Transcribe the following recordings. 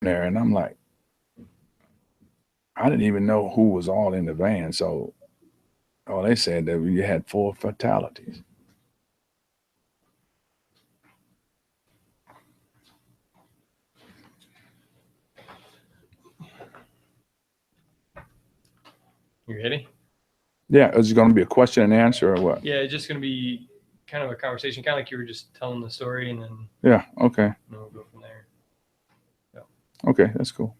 there, and I'm like, I didn't even know who was all in the van. So, oh, they said that we had 4 fatalities. You ready? Yeah, is it going to be a question and answer or what? Yeah, it's just going to be kind of a conversation, kind of like you were just telling the story, and then Yeah, okay. we'll go from there. Okay, that's cool.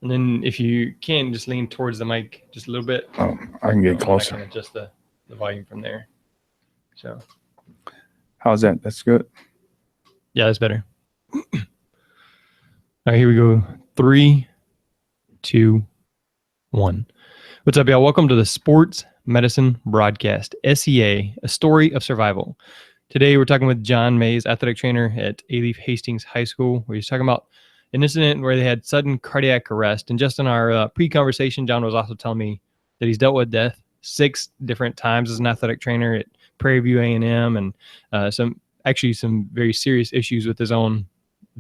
And then if you can, just lean towards the mic just a little bit. Oh, I can get I closer. can adjust the volume from there. So, how's that? That's good. yeah, that's better. All right, here we go. 3, 2, 1. What's up, y'all? Welcome to the Sports Medicine Broadcast, SCA, a story of survival. Today, we're talking with John Mays, athletic trainer at A-Leaf Hastings High School, where he's talking about an incident where they had sudden cardiac arrest. And just in our pre-conversation, John was also telling me that he's dealt with death 6 different times as an athletic trainer at Prairie View A&M, and some very serious issues with his own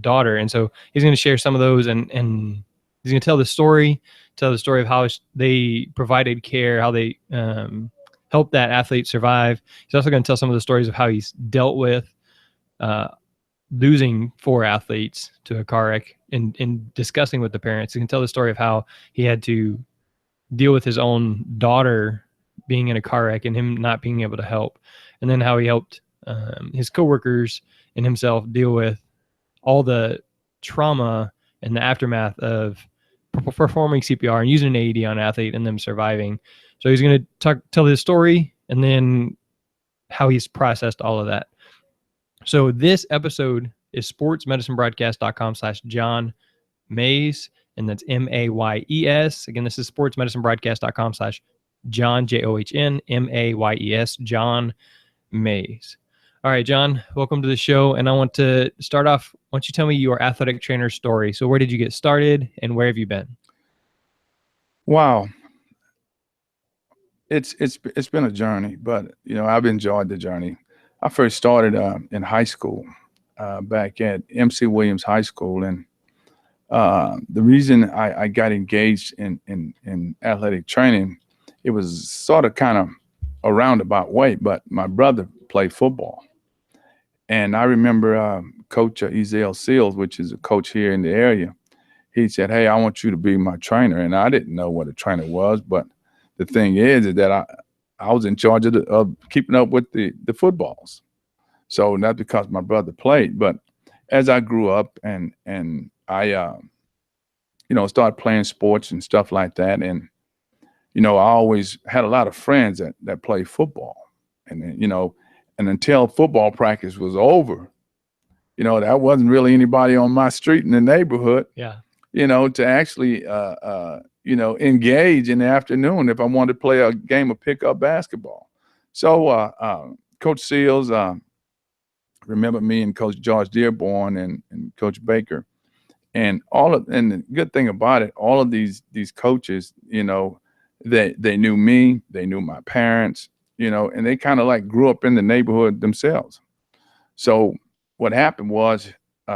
daughter. And so he's going to share some of those, and he's going to tell the story of how they provided care, how they helped that athlete survive. He's also going to tell some of the stories of how he's dealt with losing 4 athletes to a car wreck, and discussing with the parents. He can tell the story of how he had to deal with his own daughter being in a car wreck and him not being able to help, and then how he helped his coworkers and himself deal with all the trauma and the aftermath of performing CPR and using an AED on an athlete and them surviving. So he's going to tell his story and then how he's processed all of that. So this episode is sportsmedicinebroadcast.com/John Mays, and that's MAYES. Again, this is sportsmedicinebroadcast.com/John, JOHN, MAYES, John Mays. All right, John, welcome to the show. And I want to start off, why don't you tell me your athletic trainer story? So where did you get started and where have you been? Wow. It's been a journey, but I've enjoyed the journey. I first started in high school back at MC Williams High School, and the reason I got engaged in athletic training, it was sort of kind of a roundabout way, but my brother played football. And I remember Coach Ezell Seals, which is a coach here in the area, he said, "Hey, I want you to be my trainer." And I didn't know what a trainer was, but the thing is that I was in charge of keeping up with the footballs. So not because my brother played, but as I grew up and I started playing sports and stuff like that, and I always had a lot of friends that played football, and then, and until football practice was over, that wasn't really anybody on my street in the neighborhood. Yeah. To actually engage in the afternoon if I wanted to play a game of pickup basketball. So Coach Seals remember me and Coach George Dearborn and Coach Baker, and the good thing about it, all of these coaches, they knew me, they knew my parents, and they kind of like grew up in the neighborhood themselves. So what happened was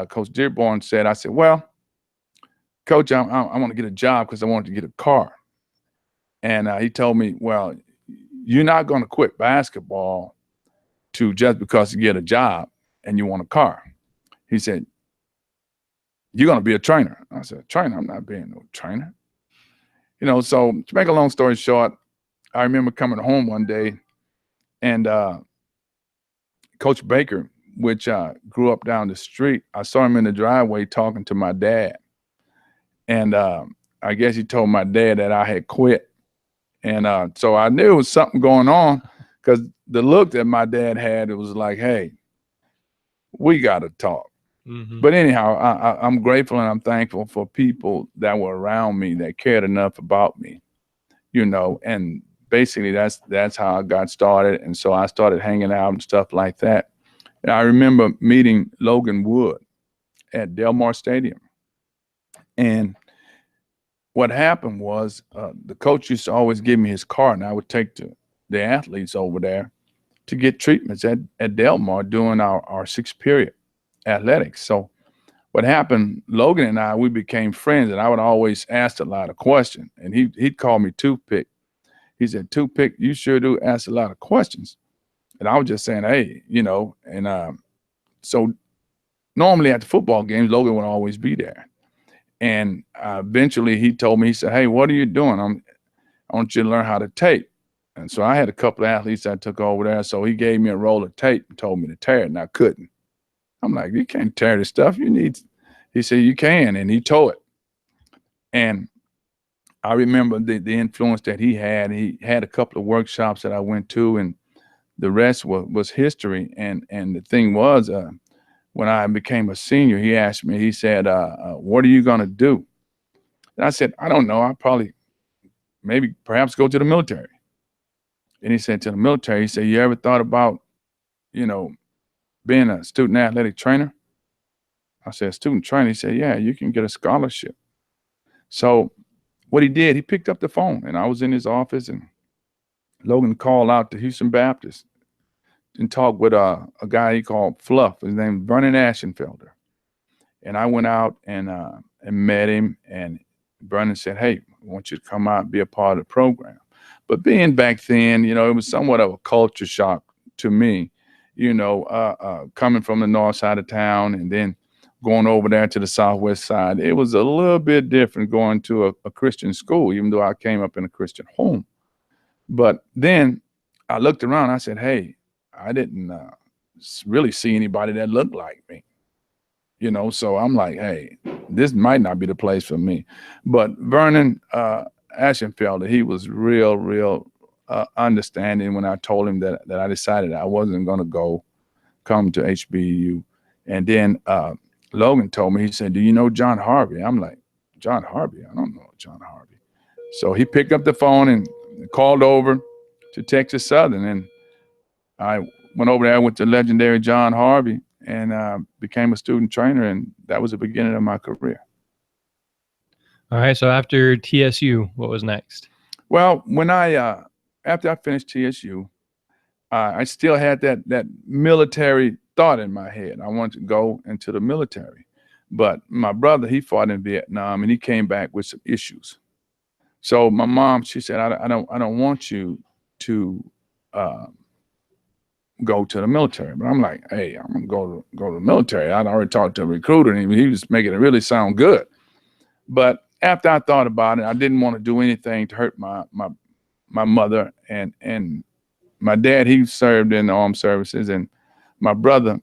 Coach Dearborn said, I said, "Well, Coach, I want to get a job because I wanted to get a car." And he told me, "Well, you're not going to quit basketball just because you get a job and you want a car." He said, "You're going to be a trainer." I said, "Trainer? I'm not being no trainer." So to make a long story short, I remember coming home one day, and Coach Baker, which grew up down the street, I saw him in the driveway talking to my dad. And I guess he told my dad that I had quit. And so I knew there was something going on, because the look that my dad had, it was like, "Hey, we got to talk." Mm-hmm. But anyhow, I'm grateful and I'm thankful for people that were around me that cared enough about me, and basically that's how I got started. And so I started hanging out and stuff like that. And I remember meeting Logan Wood at Delmar Stadium. And what happened was the coach used to always give me his car, and I would take the athletes over there to get treatments at Delmar during our 6th period athletics. So what happened, Logan and I, we became friends, and I would always ask a lot of questions. And he'd call me Toothpick. He said, Toothpick, you sure do ask a lot of questions. And I was just saying, hey, and so normally at the football games, Logan would always be there. And eventually he told me, he said, hey, what are you doing? I want you to learn how to tape. And so I had a couple of athletes I took over there. So he gave me a roll of tape and told me to tear it, and I couldn't. I'm like, you can't tear this stuff. He said, you can. And he tore it. And I remember the influence that he had. He had a couple of workshops that I went to, and the rest was history. And the thing was, when I became a senior, he asked me, he said, what are you going to do? And I said, I don't know. I'll probably perhaps go to the military. And he said, to the military, he said, you ever thought about, being a student athletic trainer? I said, student trainer? He said, yeah, you can get a scholarship. So what he did, he picked up the phone, and I was in his office, and Logan called out to Houston Baptist and talked with a guy he called Fluff. His name is Vernon Ashenfelder. And I went out and met him, and Vernon said, hey, I want you to come out and be a part of the program. But being back then, it was somewhat of a culture shock to me, coming from the north side of town and then going over there to the southwest side. It was a little bit different going to a Christian school, even though I came up in a Christian home. But then I looked around, I said, hey, I didn't really see anybody that looked like me. So I'm like, hey, this might not be the place for me. But Vernon Ashenfelder, he was real understanding when I told him that I decided I wasn't going to come to HBU. And then Logan told me, he said, do you know John Harvey? I'm like, John Harvey? I don't know John Harvey. So he picked up the phone and called over to Texas Southern. And I went over there with the legendary John Harvey and became a student trainer. And that was the beginning of my career. All right. So after TSU, what was next? Well, when after I finished TSU, I still had that military thought in my head. I wanted to go into the military. But my brother, he fought in Vietnam, and he came back with some issues. So my mom, she said, I don't want you to go to the military. But I'm like, hey, I'm gonna go to the military. I'd already talked to a recruiter, and he was making it really sound good. But after I thought about it, I didn't want to do anything to hurt my mother, and my dad, he served in the armed services, and my brother,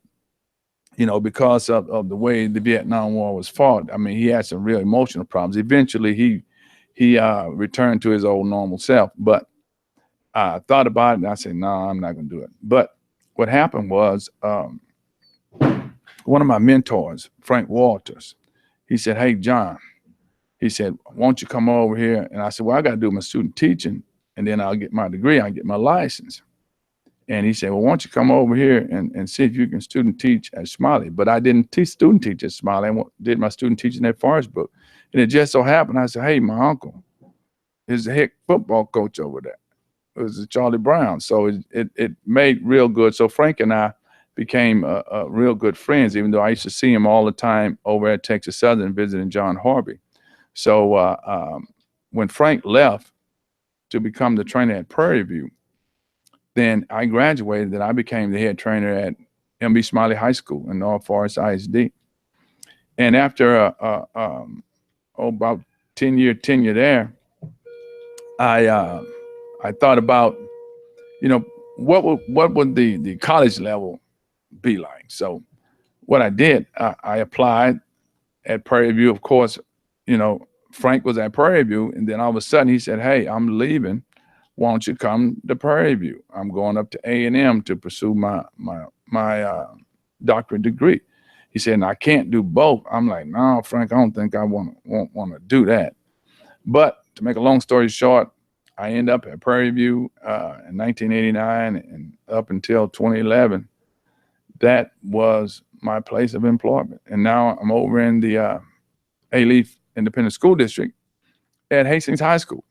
because of the way the Vietnam War was fought, I mean, he had some real emotional problems. Eventually, he returned to his old normal self. But I thought about it, and I said, no, I'm not going to do it. But what happened was one of my mentors, Frank Walters, he said, hey, John, he said, won't you come over here? And I said, well, I got to do my student teaching, and then I'll get my degree, I'll get my license. And he said, well, why don't you come over here and see if you can student teach at Smiley? But I didn't student teach at Smiley. I did my student teaching at Forestbrook. And it just so happened, I said, hey, my uncle is the head football coach over there. It was Charlie Brown. So it made real good. So Frank and I became real good friends, even though I used to see him all the time over at Texas Southern visiting John Harvey. So when Frank left to become the trainer at Prairie View, then I graduated, and I became the head trainer at MB Smiley High School in North Forest ISD. And after about 10-year tenure there, I thought about, what would the college level be like? So what I did, I applied at Prairie View. Of course, Frank was at Prairie View, and then all of a sudden he said, hey, I'm leaving. Why don't you come to Prairie View? I'm going up to A&M to pursue my doctorate degree. He said, and I can't do both. I'm like, no, Frank, I don't think I won't want to do that. But to make a long story short, I end up at Prairie View in 1989 and up until 2011. That was my place of employment. And now I'm over in the Alief Independent School District at Hastings High School.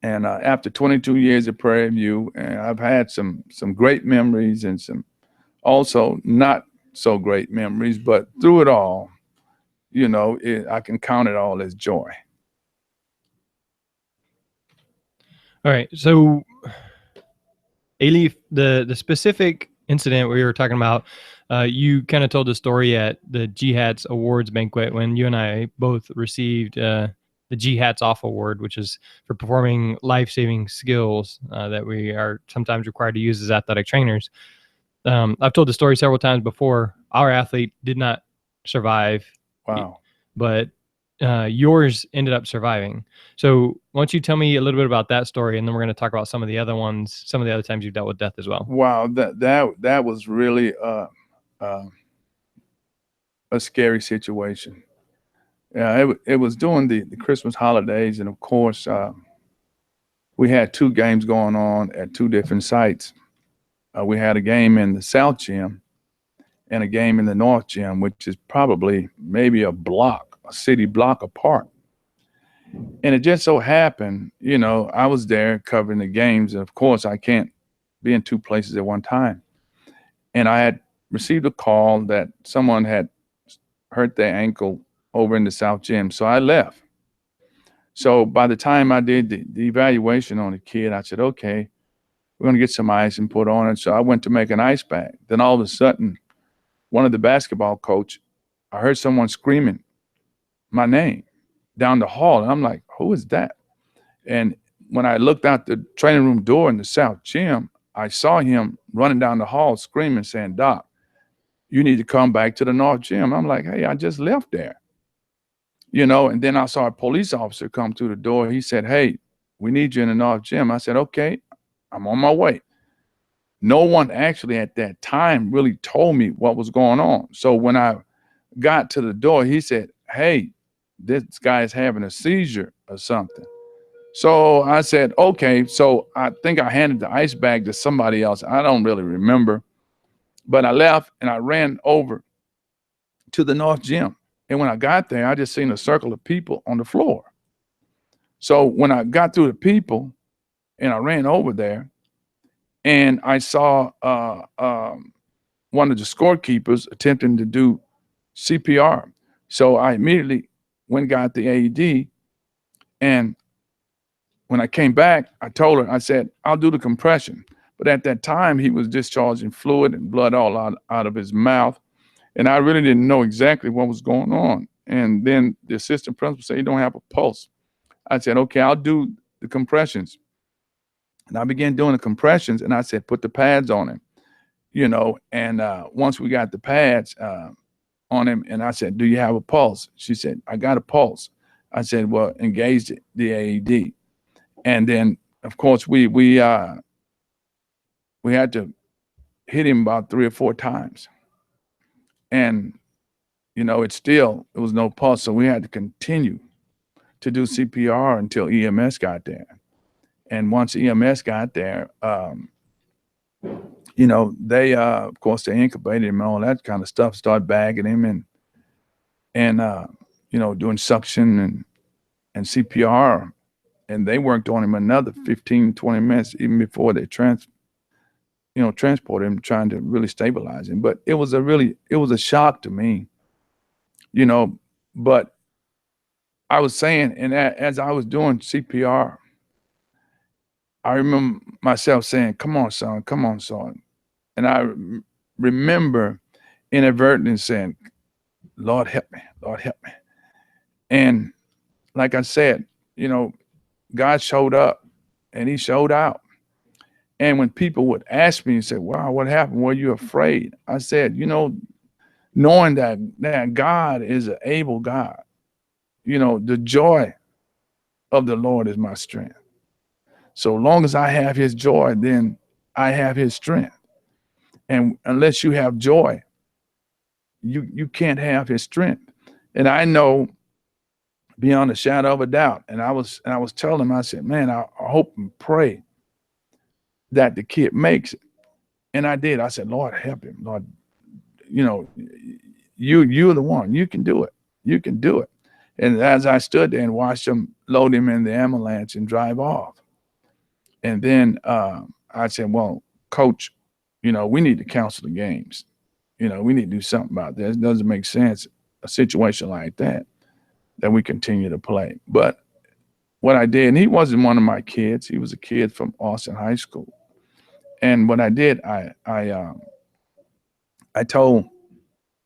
And after 22 years at Prairie View, and I've had some great memories and some also not so great memories, but through it all, I can count it all as joy. All right. So, Alif, the specific incident we were talking about, you kind of told the story at the G-Hats Awards banquet when you and I both received the G-Hats Off Award, which is for performing life-saving skills that we are sometimes required to use as athletic trainers. I've told the story several times before. Our athlete did not survive, Wow. but yours ended up surviving. So why don't you tell me a little bit about that story, and then we're going to talk about some of the other ones, some of the other times you've dealt with death as well. Wow, that was really a scary situation. Yeah, it was during the Christmas holidays, and of course, we had two games going on at two different sites. We had a game in the South Gym and a game in the North Gym, which is probably maybe a city block apart. And it just so happened, I was there covering the games, and of course, I can't be in two places at one time. And I had received a call that someone had hurt their ankle over in the South Gym, so I left. So by the time I did the evaluation on the kid, I said, okay, we're going to get some ice and put on it. So I went to make an ice bag. Then all of a sudden, one of the basketball coach, I heard someone screaming my name down the hall. And I'm like, who is that? And when I looked out the training room door in the South Gym, I saw him running down the hall screaming, saying, Doc, you need to come back to the North Gym. I'm like, hey, I just left there. And then I saw a police officer come through the door. He said, hey, we need you in the North Gym. I said, okay, I'm on my way. No one actually at that time really told me what was going on. So when I got to the door, he said, hey, this guy is having a seizure or something. So I said, okay. So I think I handed the ice bag to somebody else. I don't really remember. But I left and I ran over to the North Gym. And when I got there, I just seen a circle of people on the floor. So when I got through the people and I ran over there, and I saw one of the scorekeepers attempting to do CPR. So I immediately went and got the AED. And when I came back, I told her, I said, I'll do the compression. But at that time, he was discharging fluid and blood all out of his mouth. And I really didn't know exactly what was going on. And then the assistant principal said, you don't have a pulse. I said, okay, I'll do the compressions. And I began doing the compressions, and I said, put the pads on him, and once we got the pads on him, and I said, do you have a pulse? She said, I got a pulse. I said, well, engage the AED. And then, of course, we had to hit him about 3 or 4 times. And, it was no pulse, so we had to continue to do CPR until EMS got there. And once EMS got there, they, of course, they incubated him and all that kind of stuff, started bagging him and doing suction and CPR. And they worked on him another 15, 20 minutes, even before they transported him, trying to really stabilize him. But it was a shock to me, but I was saying, and as I was doing CPR, I remember myself saying, come on, son. And I remember inadvertently saying, Lord, help me. And like I said, God showed up and he showed out. And when people would ask me and say, wow, what happened? Were you afraid? I said, knowing that God is an able God, the joy of the Lord is my strength. So long as I have his joy, then I have his strength. And unless you have joy, you can't have his strength. And I know beyond a shadow of a doubt. And I was telling him, I said, man, I hope and pray that the kid makes it. And I did. I said, Lord, help him. Lord, you're the one. You can do it. You can do it. And as I stood there and watched him load him in the ambulance and drive off, and then I said, well, coach, we need to cancel the games. we need to do something about this. It doesn't make sense, a situation like that we continue to play. But what I did, and he wasn't one of my kids. He was a kid from Austin High School. And what I did, I told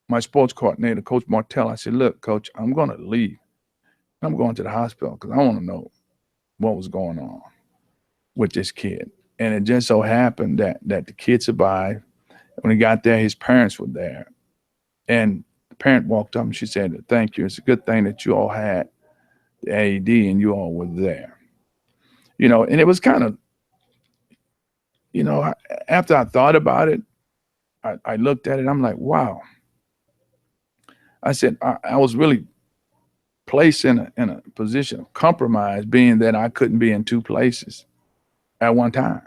my sports coordinator, Coach Martell, I said, look, Coach, I'm going to leave. I'm going to the hospital because I want to know what was going on with this kid. And it just so happened that the kid survived. When he got there, his parents were there. And the parent walked up and she said, thank you. It's a good thing that you all had the AED and you all were there. And it was kind of, after I thought about it, I looked at it, I'm like, wow. I said, I was really placed in a position of compromise, being that I couldn't be in two places at one time.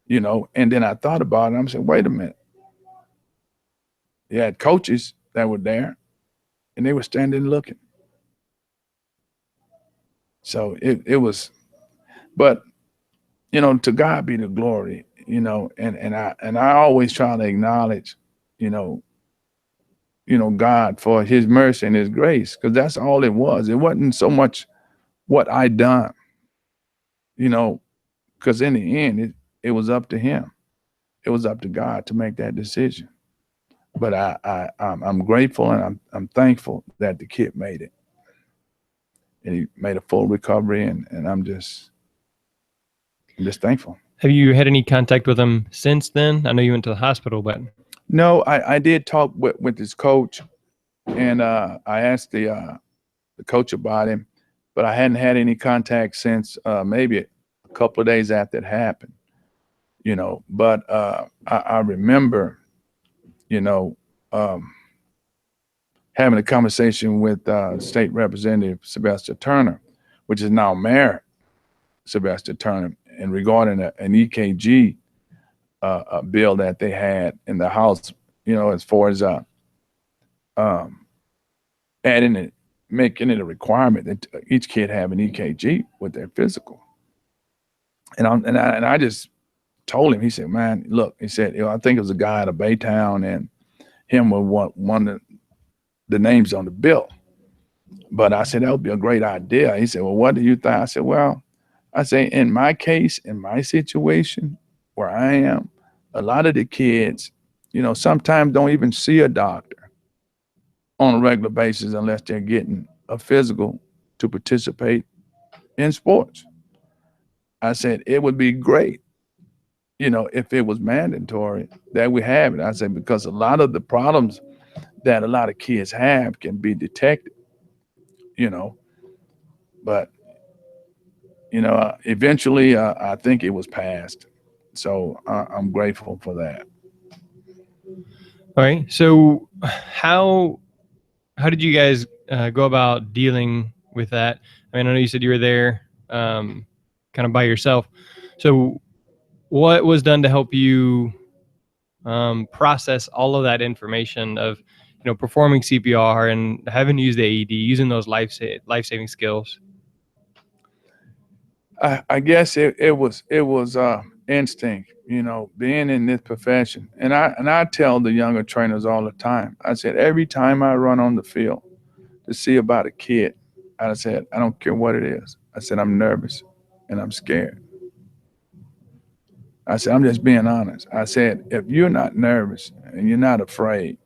And then I thought about it, I'm saying, wait a minute. You had coaches that were there and they were standing looking. So it was, but to God be the glory, and I always try to acknowledge, God for his mercy and his grace, because that's all it was. It wasn't so much what I done, because in the end, it was up to him. It was up to God to make that decision. But I'm grateful and I'm thankful that the kid made it. And he made a full recovery, and I'm just thankful. Have you had any contact with him since then? I know you went to the hospital, but no, I did talk with his coach, and I asked the coach about him, but I hadn't had any contact since maybe a couple of days after it happened. But I remember, having a conversation with State Representative Sylvester Turner, which is now Mayor Sylvester Turner, and regarding an EKG bill that they had in the House, as far as adding it, making it a requirement that each kid have an EKG with their physical. And I just told him, he said, man, look, he said, I think it was a guy out of Baytown, and him was one of the names on the bill. But I said, that would be a great idea. He said, well, what do you think? I said, well, in my case, in my situation where I am, a lot of the kids, sometimes don't even see a doctor on a regular basis unless they're getting a physical to participate in sports. I said, it would be great, if it was mandatory that we have it. I said, because a lot of the problems that a lot of kids have can be detected, but eventually I think it was passed. So I'm grateful for that. All right. So how did you guys go about dealing with that? I mean, I know you said you were there kind of by yourself. So what was done to help you process all of that information of, performing CPR and having to use the AED, using those life-saving skills? I guess it was instinct, being in this profession. And I tell the younger trainers all the time, I said, every time I run on the field to see about a kid, I said, I don't care what it is. I said, I'm nervous and I'm scared. I said, I'm just being honest. I said, if you're not nervous and you're not afraid,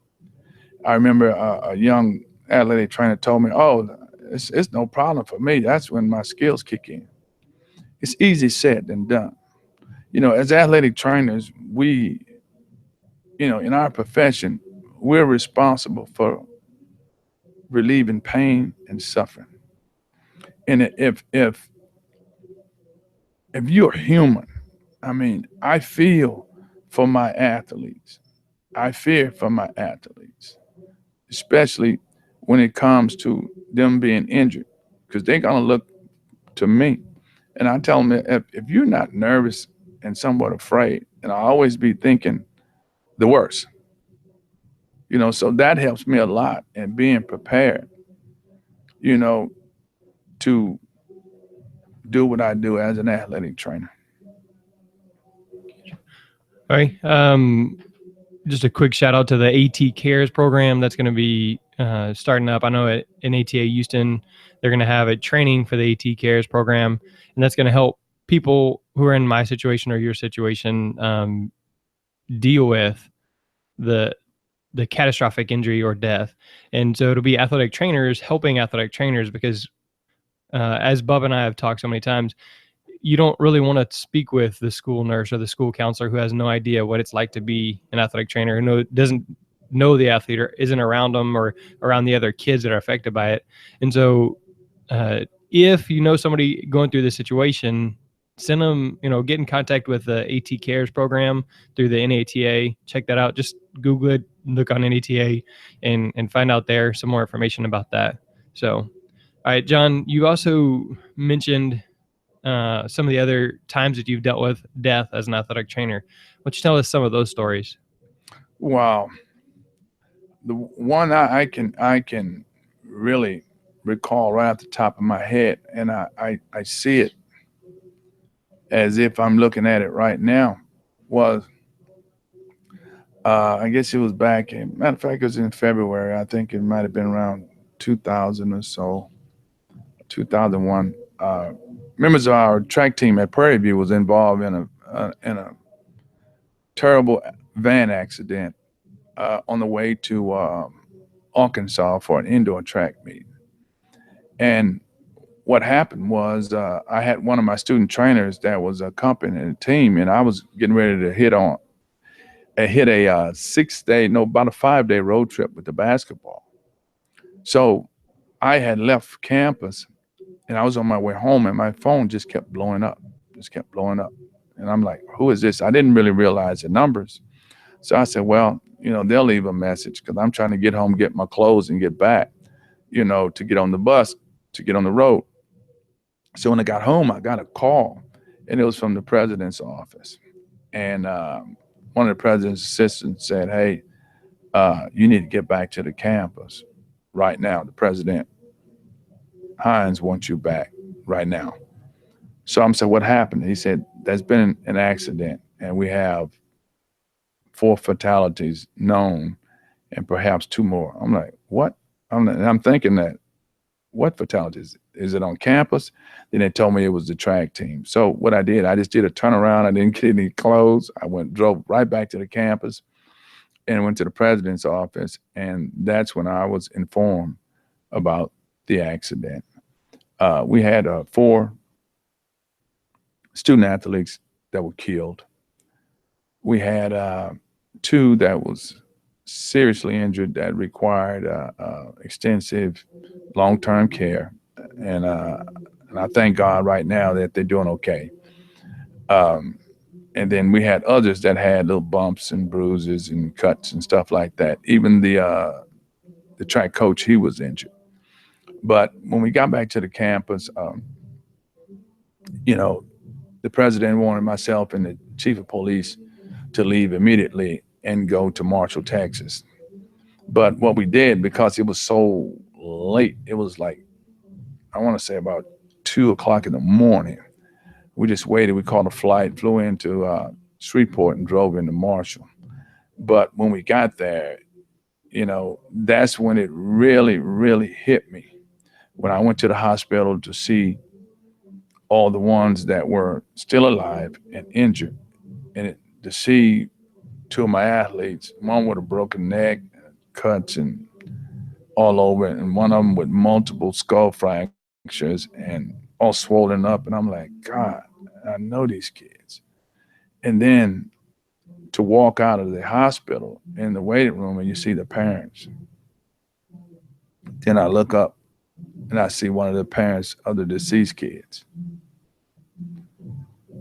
I remember a young athletic trainer told me, oh, it's no problem for me. That's when my skills kick in. It's easy said than done. As athletic trainers, we, in our profession, we're responsible for relieving pain and suffering. And if you're human, I mean, I feel for my athletes. I fear for my athletes, especially when it comes to them being injured, because they're gonna look to me. And I tell them, if you're not nervous and somewhat afraid, and I always be thinking the worst, so that helps me a lot in being prepared, to do what I do as an athletic trainer. All right. just a quick shout out to the AT Cares program that's going to be starting up. I know in ATA Houston, they're going to have a training for the AT Cares program, and that's going to help people who are in my situation or your situation deal with the catastrophic injury or death. And so it'll be athletic trainers helping athletic trainers because as Bub and I have talked so many times, you don't really want to speak with the school nurse or the school counselor who has no idea what it's like to be an athletic trainer, who doesn't know the athlete or isn't around them or around the other kids that are affected by it. And so if you know somebody going through this situation, send them, get in contact with the AT Cares program through the NATA. Check that out. Just Google it, look on NATA and find out there some more information about that. So, all right, John, you also mentioned some of the other times that you've dealt with death as an athletic trainer. Why don't you tell us some of those stories? Wow. The one I can really recall right off the top of my head, and I see it as if I'm looking at it right now, was I guess it was back in, matter of fact, it was in February. I think it might have been around 2000 or so, 2001. Members of our track team at Prairie View was involved in a terrible van accident on the way to Arkansas for an indoor track meet. And what happened was I had one of my student trainers that was accompanying the team, and I was getting ready to hit a about a 5-day road trip with the basketball. So I had left campus and I was on my way home, and my phone just kept blowing up, And I'm like, who is this? I didn't really realize the numbers. So I said, well, they'll leave a message because I'm trying to get home, get my clothes, and get back, to get on the bus, to get on the road. So when I got home, I got a call, and it was from the president's office. And one of the president's assistants said, hey, you need to get back to the campus right now. The president, Hines, wants you back right now. So I'm saying, what happened? He said, there's been an accident, and we have 4 fatalities known and perhaps 2 more. I'm like, what? I'm thinking that, what fatalities? Is it on campus? Then they told me it was the track team. So what I did, I just did a turnaround. I didn't get any clothes. I drove right back to the campus and went to the president's office. And that's when I was informed about the accident. We had 4 student athletes that were killed. We had 2 that was seriously injured that required extensive long-term care. And I thank God right now that they're doing okay. And then we had others that had little bumps and bruises and cuts and stuff like that. Even the track coach, he was injured. But when we got back to the campus, the president wanted myself and the chief of police to leave immediately and go to Marshall, Texas. But what we did, because it was so late, it was like, I want to say about 2:00 in the morning. We just waited. We caught a flight, flew into Shreveport, and drove into Marshall. But when we got there, that's when it really, really hit me. When I went to the hospital to see all the ones that were still alive and injured, and to see 2 of my athletes, one with a broken neck, cuts and all over, and one of them with multiple skull fractures and all swollen up. And I'm like, God, I know these kids. And then to walk out of the hospital in the waiting room and you see the parents. Then I look up and I see one of the parents of the deceased kids.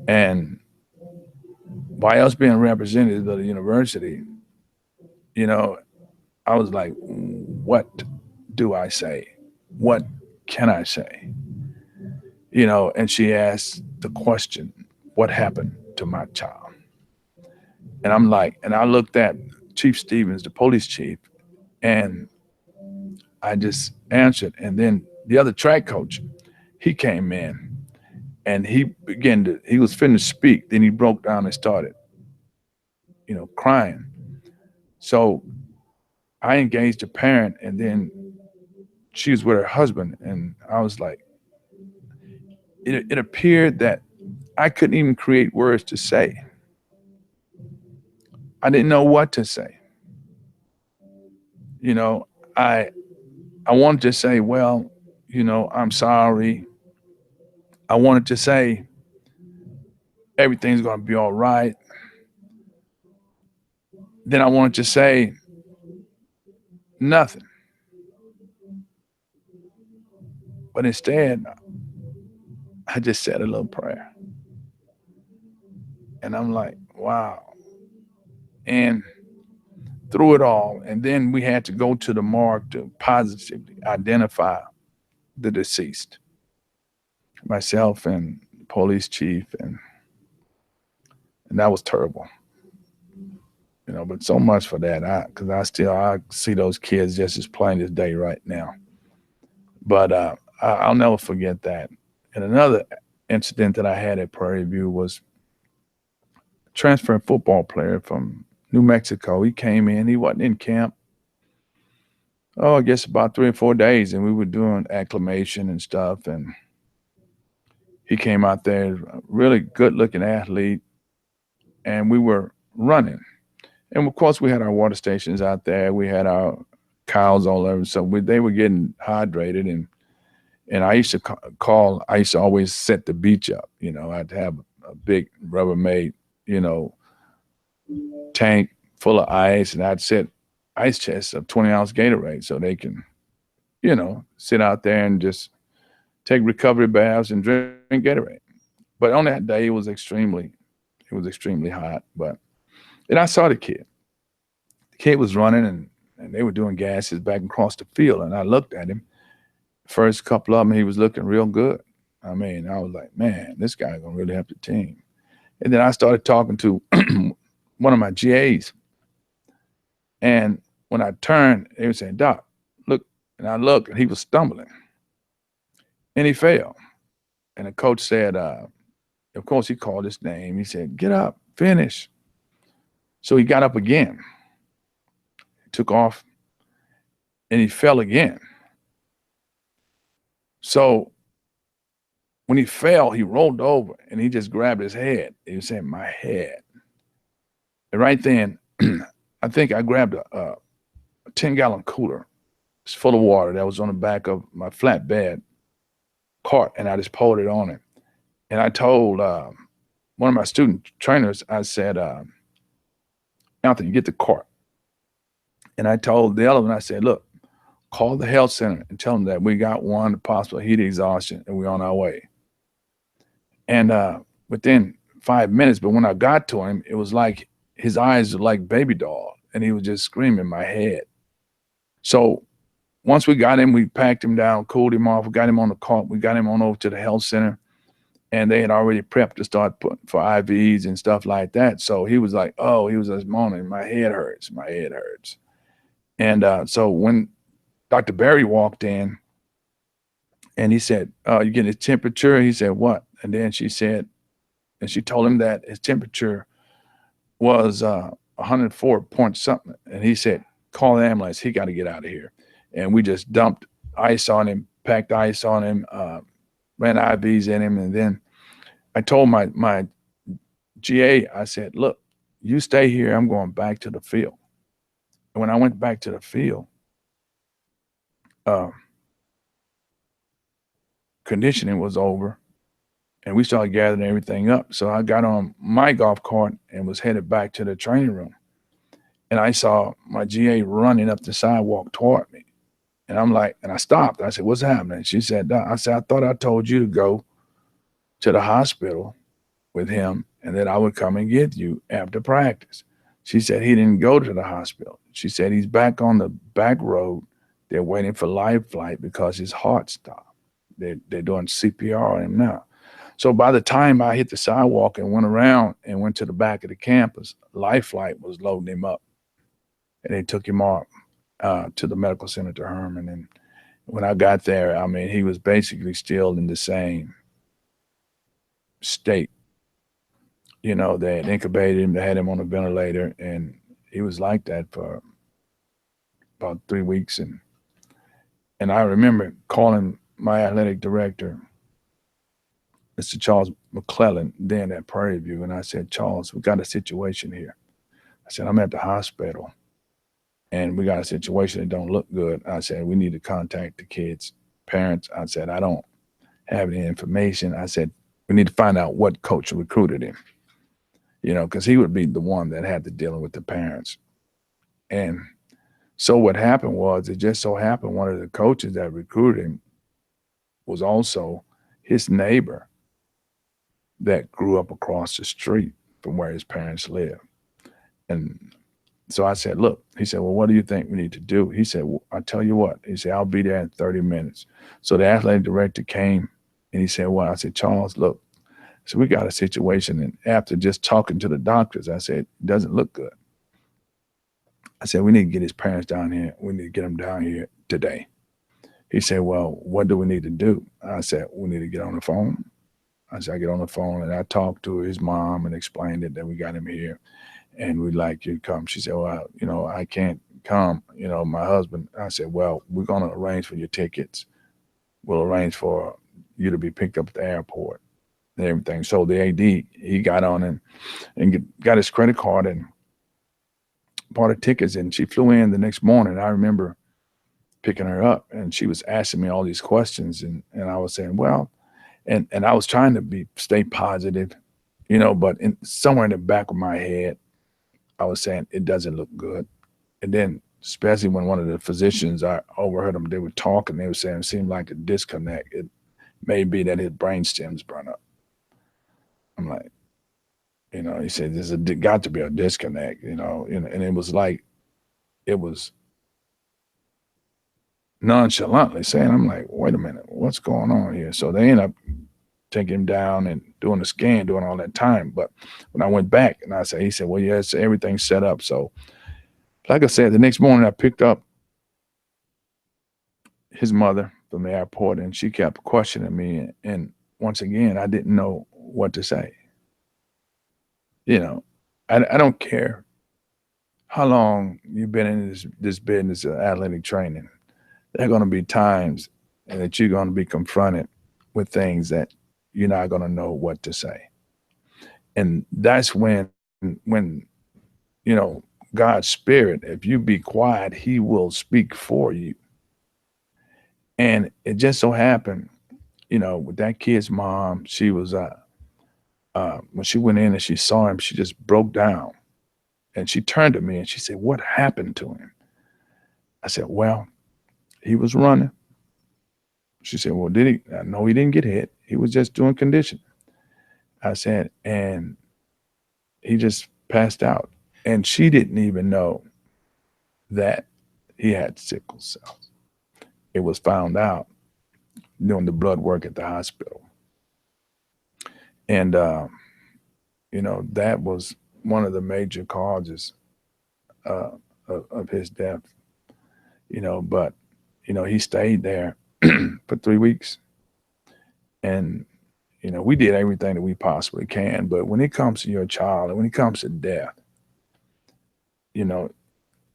And by us being representatives of the university, I was like, what do I say? What can I say? And she asked the question, what happened to my child? And I'm like, and I looked at Chief Stevens, the police chief, and I just answered. And then the other track coach, he came in and he was finished to speak. Then he broke down and started, crying. So I engaged a parent, and then she was with her husband, and I was like, it appeared that I couldn't even create words to say. I didn't know what to say. You know, I I wanted to say, well, I'm sorry. I wanted to say everything's going to be all right. Then I wanted to say nothing. But instead, I just said a little prayer. And I'm like, wow. And through it all, and then we had to go to the morgue to positively identify the deceased, myself and the police chief, and that was terrible. But so much for that, because I see those kids just as plain as day right now. But I'll never forget that. And another incident that I had at Prairie View was a transfer football player from New Mexico. He came in, he wasn't in camp. Oh, I guess about 3 or 4 days, and we were doing acclimation and stuff. And he came out there, a really good looking athlete, and we were running. And of course, we had our water stations out there. We had our cows all over, so they were getting hydrated. And I used to I used to always set the beach up. I'd have a big Rubbermaid, tank full of ice, and I'd set ice chests of 20-ounce Gatorade so they can, sit out there and just take recovery baths and drink Gatorade. But on that day, it was extremely hot. And I saw the kid. The kid was running, and they were doing gases back across the field. And I looked at him. First couple of them, he was looking real good. I mean, I was like, man, this guy's going to really help the team. And then I started talking to one of my GAs. And when I turned, they were saying, Doc, look. And I looked, and he was stumbling. And he fell. And the coach said, of course, he called his name. He said, get up, finish. So he got up again, took off, and he fell again. So when he fell, he rolled over, and he just grabbed his head. He was saying, my head. And right then, I think I grabbed a 10-gallon cooler. It's full of water that was on the back of my flatbed cart, and I just poured it on him. And I told one of my student trainers, I said, Anthony, get the cart. And I told the other one, I said, look, call the health center and tell them that we got one possible heat exhaustion and we're on our way. And within 5 minutes, but when I got to him, it was like his eyes were like baby doll, and he was just screaming my head. So once we got him, we packed him down, cooled him off, we got him on the cart, we got him on over to the health center, and they had already prepped to start putting for IVs and stuff like that. So he was like, oh, he was just moaning, my head hurts. And so when Dr. Berry walked in, and he said, you getting his temperature? He said, what? And then she said, and she told him that his temperature was 104 point something. And he said, call the ambulance. He got to get out of here. And we just dumped ice on him, packed ice on him, ran IVs in him. And then I told my GA, I said, look, you stay here. I'm going back to the field. And when I went back to the field, conditioning was over, and we started gathering everything up. So I got on my golf cart and was headed back to the training room. And I saw my GA running up the sidewalk toward me. And I'm like, and I stopped. I said, what's happening? She said, Doc, I said, I thought I told you to go to the hospital with him and that I would come and get you after practice. She said he didn't go to the hospital. She said he's back on the back road. They're waiting for life flight because his heart stopped. They're doing CPR on him now. So by the time I hit the sidewalk and went around and went to the back of the campus, life flight was loading him up. And they took him off to the medical center to Herman. And when I got there, I mean, he was basically still in the same state. They had incubated him, they had him on a ventilator, and he was like that for about 3 weeks. And I remember calling my athletic director, Mr. Charles McClellan, then at Prairie View, and I said, Charles, we got a situation here. I said, I'm at the hospital and we got a situation that don't look good. I said, we need to contact the kids' parents. I said, I don't have any information. I said, we need to find out what coach recruited him, because he would be the one that had to deal with the parents. And so what happened was, it just so happened one of the coaches that recruited him was also his neighbor that grew up across the street from where his parents lived. And so I said, look, he said, well, what do you think we need to do? He said, well, I'll tell you what. He said, I'll be there in 30 minutes. So the athletic director came and he said, well, I said, Charles, look, so we got a situation. And after just talking to the doctors, I said, it doesn't look good. I said, we need to get his parents down here. We need to get them down here today. He said, well, what do we need to do? I said, we need to get on the phone. I said, I get on the phone and I talked to his mom and explained it that we got him here and we'd like you to come. She said, well, I can't come, my husband. I said, well, we're going to arrange for your tickets. We'll arrange for you to be picked up at the airport and everything. So the AD, he got on and got his credit card and bought her tickets, and she flew in the next morning. I remember picking her up and she was asking me all these questions and I was saying, well, and I was trying to stay positive, but somewhere in the back of my head, I was saying it doesn't look good. And then especially when one of the physicians, I overheard them, they were talking, they were saying it seemed like a disconnect. It may be that his brain stem's burn up. I'm like, he said, there's got to be a disconnect, and it was like, it was nonchalantly saying, I'm like, wait a minute, what's going on here? So they end up taking him down and doing the scan, doing all that time. But when I went back and he said, well, yes, everything's set up. So like I said, the next morning I picked up his mother from the airport and she kept questioning me. And once again, I didn't know what to say. I don't care how long you've been in this business of athletic training. There are going to be times that you're going to be confronted with things that you're not going to know what to say. And that's when God's spirit, if you be quiet, he will speak for you. And it just so happened, with that kid's mom, she was, when she went in and she saw him, she just broke down and she turned to me and she said, what happened to him? I said, well, he was running. She said, well, did he? No, he didn't get hit. He was just doing conditioning. I said, and he just passed out. And she didn't even know that he had sickle cell. It was found out doing the blood work at the hospital. And, that was one of the major causes of his death, but, he stayed there for 3 weeks. And, we did everything that we possibly can. But when it comes to your child and when it comes to death, I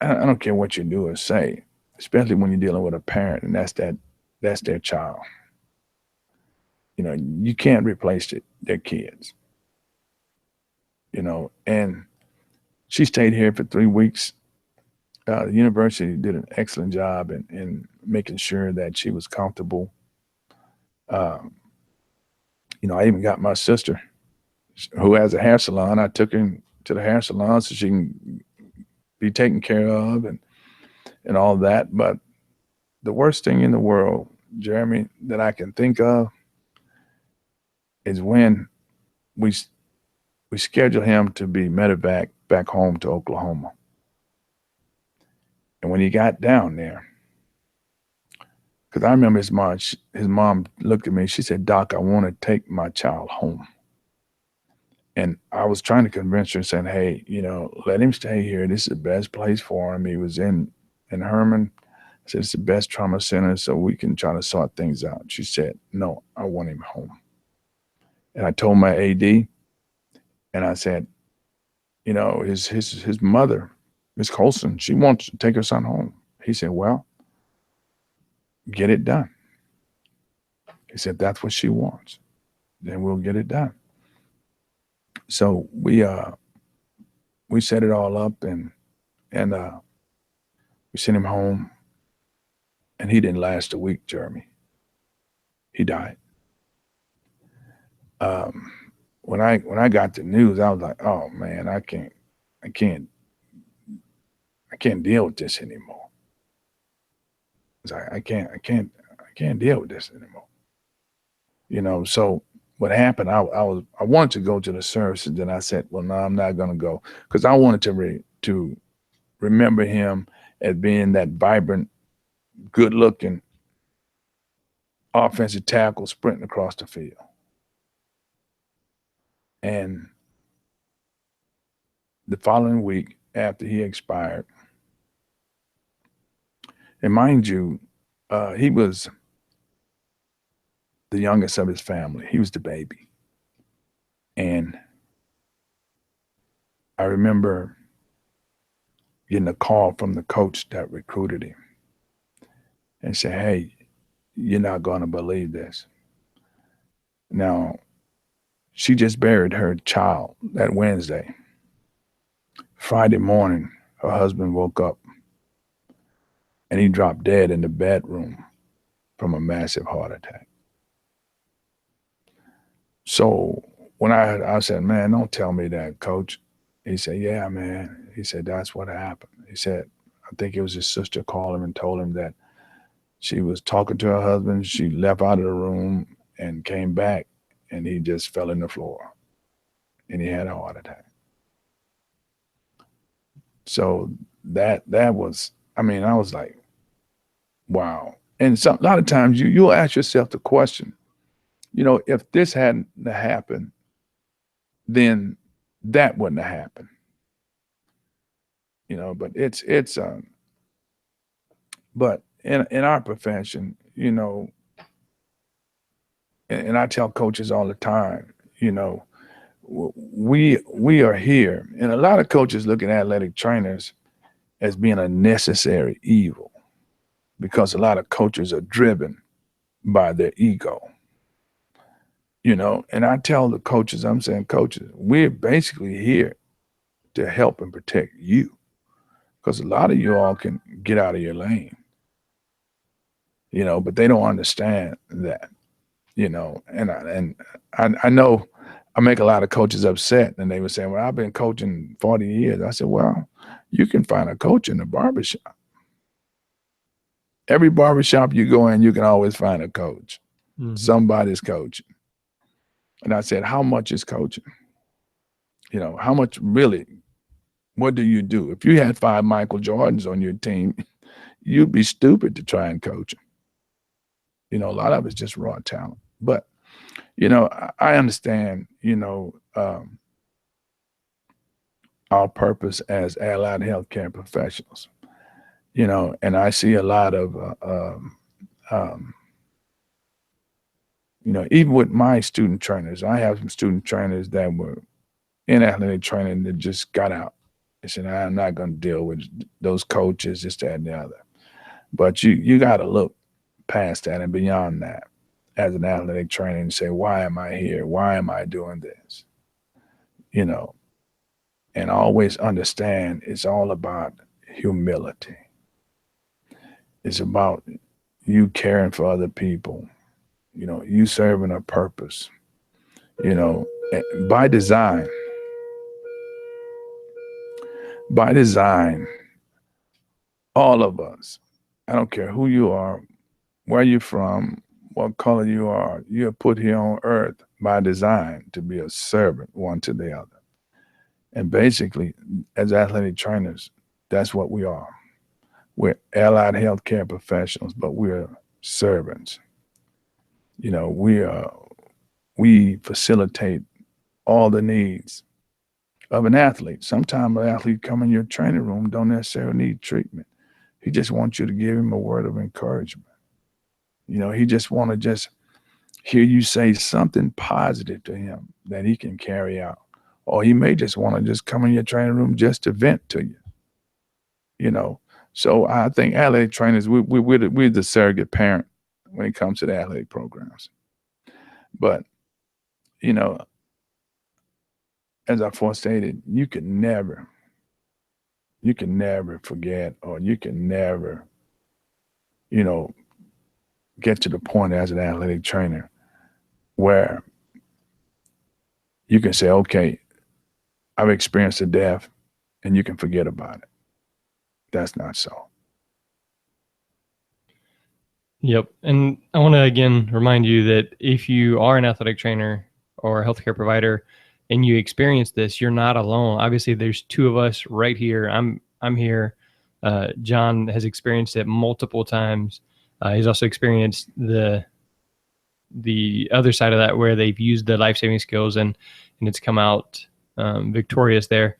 don't care what you do or say, especially when you're dealing with a parent and that's their child. You can't replace their kids. And she stayed here for 3 weeks. The university did an excellent job in making sure that she was comfortable. I even got my sister who has a hair salon. I took her to the hair salon so she can be taken care of and all that. But the worst thing in the world, Jeremy, that I can think of is when we scheduled him to be medevac back home to Oklahoma. And when he got down there, because I remember his mom looked at me, she said, Doc, I want to take my child home. And I was trying to convince her, saying, hey, let him stay here. This is the best place for him. He was in Herman. I said, it's the best trauma center, so we can try to sort things out. She said, no, I want him home. And I told my AD, and I said, his mother Miss Colson, she wants to take her son home. He said, well, get it done. He said, that's what she wants. Then we'll get it done. So we set it all up and we sent him home, and he didn't last a week, Jeremy. He died. When I got the news, I was like, oh man, I can't deal with this anymore. I can't deal with this anymore. You know, so what happened, I wanted to go to the service, and then I said, well, no, I'm not going to go, because I wanted to remember him as being that vibrant, good-looking offensive tackle sprinting across the field. And the following week after he expired, and mind you, he was the youngest of his family. He was the baby. And I remember getting a call from the coach that recruited him and said, hey, you're not going to believe this. Now, she just buried her child that Wednesday. Friday morning, her husband woke up and he dropped dead in the bedroom from a massive heart attack. So when I said, man, don't tell me that, coach. He said, yeah, man. He said, that's what happened. He said, I think it was his sister called him and told him that she was talking to her husband. She left out of the room and came back, and he just fell in the floor, and he had a heart attack. So that was, I mean, I was like, wow. And a lot of times you'll ask yourself the question, you know, if this hadn't happened, then that wouldn't have happened. You know, but but in our profession, you know, and I tell coaches all the time, you know, we are here, and a lot of coaches look at athletic trainers as being a necessary evil, because a lot of coaches are driven by their ego. You know, and I tell the coaches, I'm saying, coaches, we're basically here to help and protect you, because a lot of you all can get out of your lane, you know, but they don't understand that, you know, and I know I make a lot of coaches upset, and they were saying, well, I've been coaching 40 years. I said, well, you can find a coach in the barbershop. Every barbershop you go in, you can always find a coach. Mm-hmm. Somebody's coaching. And I said, how much is coaching? You know, how much really, what do you do? If you had 5 Michael Jordans on your team, you'd be stupid to try and coach them. You know, a lot of it's just raw talent. But, you know, I understand, you know, our purpose as allied healthcare professionals, you know, and I see a lot of, you know, even with my student trainers, I have some student trainers that were in athletic training that just got out. They said, I'm not going to deal with those coaches, this, that, and the other. But you got to look past that and beyond that as an athletic trainer and say, why am I here? Why am I doing this? You know, and always understand it's all about humility. It's about you caring for other people. You know, you serving a purpose, you know, by design, all of us, I don't care who you are, where you're from, what color you are, you're put here on earth by design to be a servant one to the other. And basically, as athletic trainers, that's what we are. We're allied healthcare professionals, but we're servants. You know, we facilitate all the needs of an athlete. Sometimes an athlete come in your training room, don't necessarily need treatment. He just wants you to give him a word of encouragement. You know, he just want to just hear you say something positive to him that he can carry out. Or he may just want to just come in your training room just to vent to you. you know. So I think athletic trainers, we're the surrogate parent when it comes to the athletic programs. But, you know, as I first stated, you can never forget, or you can never, you know, get to the point as an athletic trainer where you can say, okay, I've experienced a death and you can forget about it. That's not so. Yep. And I want to again remind you that if you are an athletic trainer or a healthcare provider and you experience this, you're not alone. Obviously, there's two of us right here. I'm here. John has experienced it multiple times. He's also experienced the other side of that, where they've used the life-saving skills and it's come out victorious there.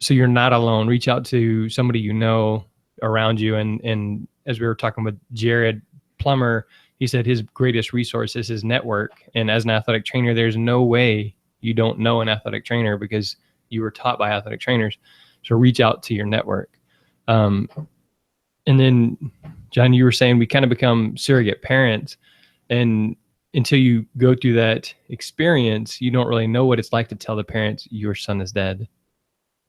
So you're not alone. Reach out to somebody you know around you. And as we were talking with Jared Plummer, he said his greatest resource is his network. And as an athletic trainer, there's no way you don't know an athletic trainer because you were taught by athletic trainers. So reach out to your network. And then, John, you were saying we kind of become surrogate parents. And until you go through that experience, you don't really know what it's like to tell the parents your son is dead.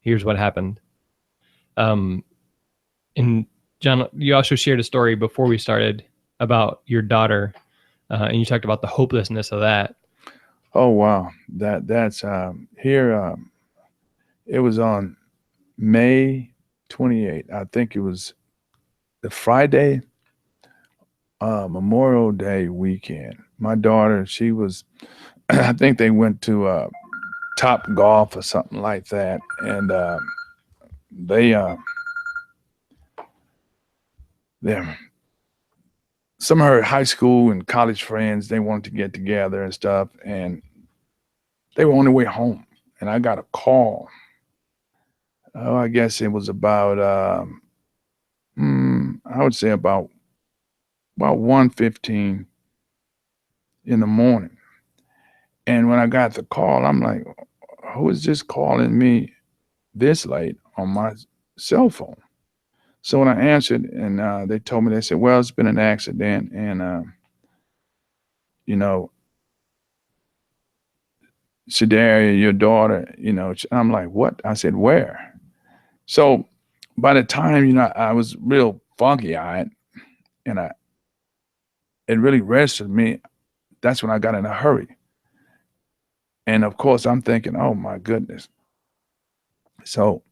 Here's what happened. And John, you also shared a story before we started about your daughter, and you talked about the hopelessness of that. Oh wow, that's here. It was on May 28th. I think it was the Friday, Memorial Day weekend. My daughter, she was, I think they went to Top Golf or something like that, and they some of her high school and college friends, they wanted to get together and stuff, and they were on their way home, and I got a call. Oh, I guess it was about I would say about 1:15 in the morning. And when I got the call, I'm like, who is this calling me this late on my cell phone? So when I answered, and they told me, they said, well, it's been an accident, and you know, Sedaria, your daughter, I'm like, what? I said, where? So by the time, I was real funky-eyed, and it really registered me. That's when I got in a hurry. And of course, I'm thinking, oh my goodness. So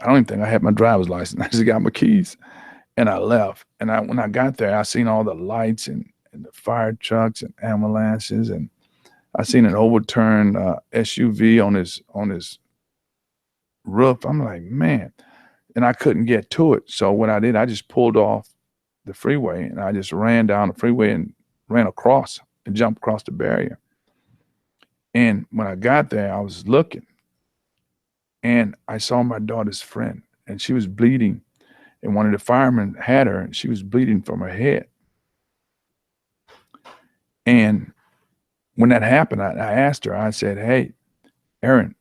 I don't even think I had my driver's license. I just got my keys, and I left. And when I got there, I seen all the lights and the fire trucks and ambulances, and I seen an overturned SUV on his roof. I'm like, man, and I couldn't get to it. So what I did, I just pulled off the freeway, and I just ran down the freeway and ran across and jumped across the barrier. And when I got there, I was looking, and I saw my daughter's friend, and she was bleeding, and one of the firemen had her, and she was bleeding from her head. And when that happened, I asked her, I said, hey, Erin,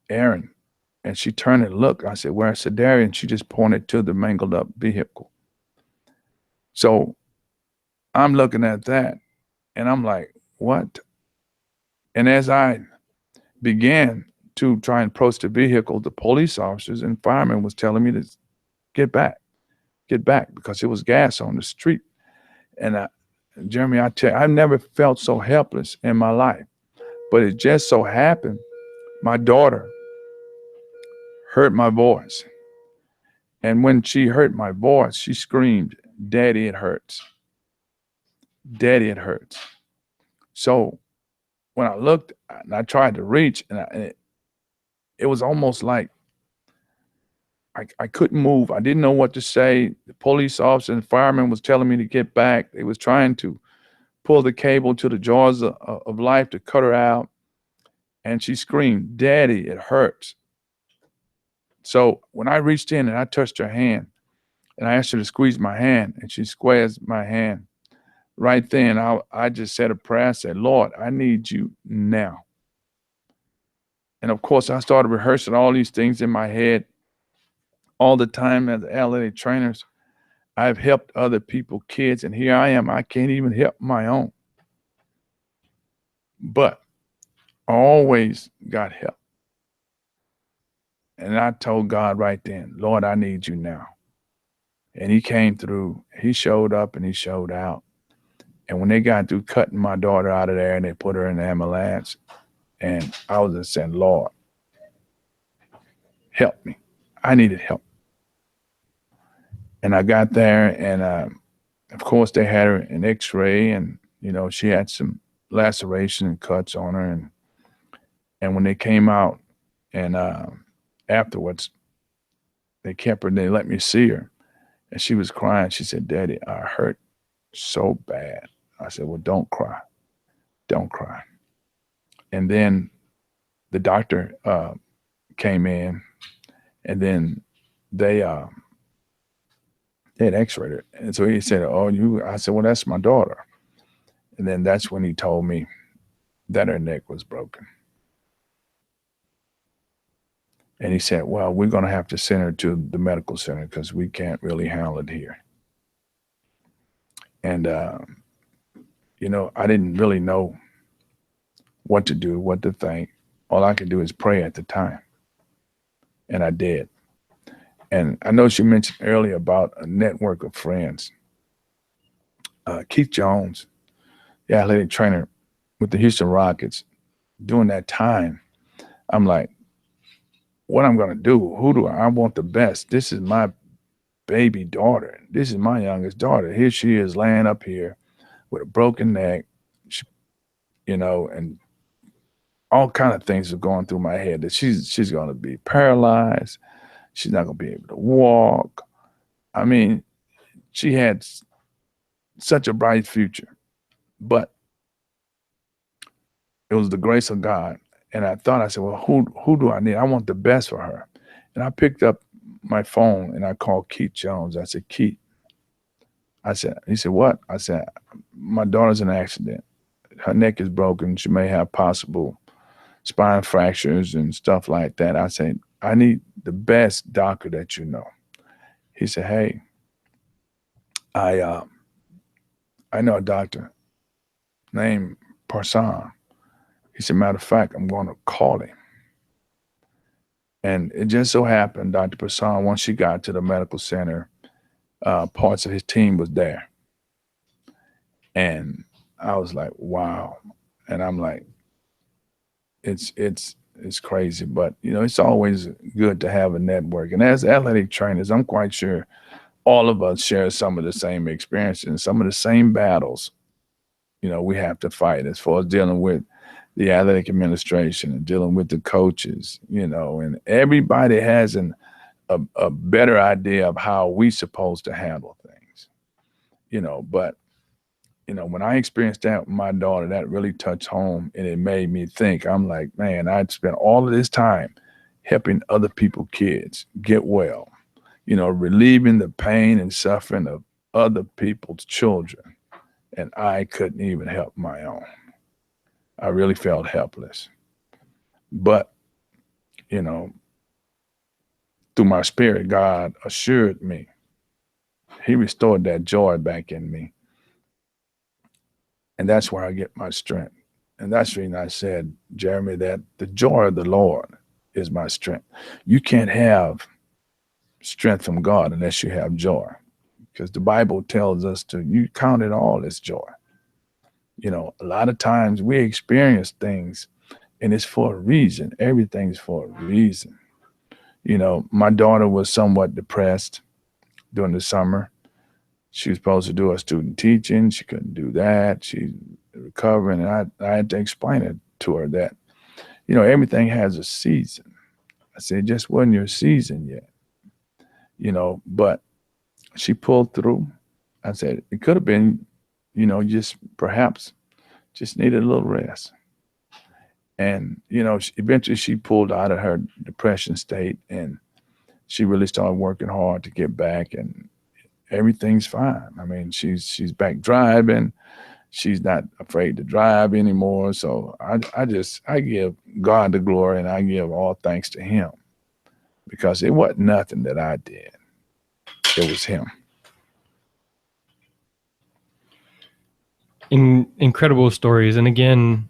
and she turned and looked. I said, where's Sedaria? And she just pointed to the mangled up vehicle. So I'm looking at that, and I'm like, what? And as I began to try and approach the vehicle, the police officers and firemen was telling me to get back, because it was gas on the street. And Jeremy, I tell you, I've never felt so helpless in my life. But it just so happened, my daughter heard my voice. And when she heard my voice, she screamed, Daddy, it hurts. Daddy, it hurts. So when I looked and I tried to reach, and it was almost like I couldn't move. I didn't know what to say. The police officer and fireman was telling me to get back. They was trying to pull the cable to the jaws of life to cut her out. And she screamed, Daddy, it hurts. So when I reached in and I touched her hand, and I asked her to squeeze my hand, and she squeezed my hand, right then I just said a prayer. I said, Lord, I need you now. And of course, I started rehearsing all these things in my head. all the time as athletic trainers, I've helped other people, kids, and here I am. I can't even help my own. But I always got help. And I told God right then, Lord, I need you now. And he came through. He showed up and he showed out. And when they got through cutting my daughter out of there and they put her in the ambulance, and I was just saying, Lord, help me. I needed help. And I got there, and of course they had her an X-ray, and she had some laceration and cuts on her, and when they came out, and afterwards they kept her and they let me see her, and she was crying. She said, Daddy, I hurt so bad. I said, well, don't cry. Don't cry. And then the doctor came in, and then they had X-rayed her. And so he said, I said, well, that's my daughter. And then that's when he told me that her neck was broken. And he said, well, we're going to have to send her to the medical center because we can't really handle it here. And, I didn't really know what to do, what to think. All I could do is pray at the time. And I did. And I know she mentioned earlier about a network of friends. Keith Jones, the athletic trainer with the Houston Rockets, during that time, I'm like, what I'm going to do? Who do I want the best? This is my baby daughter. This is my youngest daughter. Here she is laying up here with a broken neck, and all kind of things are going through my head that she's going to be paralyzed. She's not going to be able to walk. I mean, she had such a bright future, but it was the grace of God. And I said, well, who do I need? I want the best for her. And I picked up my phone and I called Keith Jones. I said, Keith, he said, what? I said, my daughter's in an accident. Her neck is broken. She may have possible spine fractures and stuff like that. I said, I need the best doctor that you know. He said, hey, I know a doctor named Parson. He said, matter of fact, I'm going to call him. And it just so happened, Dr. Parson, once she got to the medical center, parts of his team was there. And I was like, wow. And I'm like, it's crazy, but it's always good to have a network. And as athletic trainers, I'm quite sure all of us share some of the same experiences and some of the same battles, we have to fight as far as dealing with the athletic administration and dealing with the coaches, and everybody has a better idea of how we supposed to handle things, but when I experienced that with my daughter, that really touched home, and it made me think. I'm like, man, I'd spent all of this time helping other people's kids get well, relieving the pain and suffering of other people's children, and I couldn't even help my own. I really felt helpless. But, through my spirit, God assured me. He restored that joy back in me. And that's where I get my strength. And that's the reason I said, Jeremy, that the joy of the Lord is my strength. You can't have strength from God unless you have joy, because the Bible tells us you count it all as joy. A lot of times we experience things and it's for a reason. Everything's for a reason. My daughter was somewhat depressed during the summer. She was supposed to do her student teaching. She couldn't do that. She's recovering. And I had to explain it to her that, everything has a season. I said, it just wasn't your season yet, but she pulled through. I said, it could have been, just perhaps just needed a little rest. And, eventually she pulled out of her depression state and she really started working hard to get back, and everything's fine. I mean, she's back driving. She's not afraid to drive anymore. So I give God the glory, and I give all thanks to him, because it wasn't nothing that I did. It was him. Incredible stories. And again,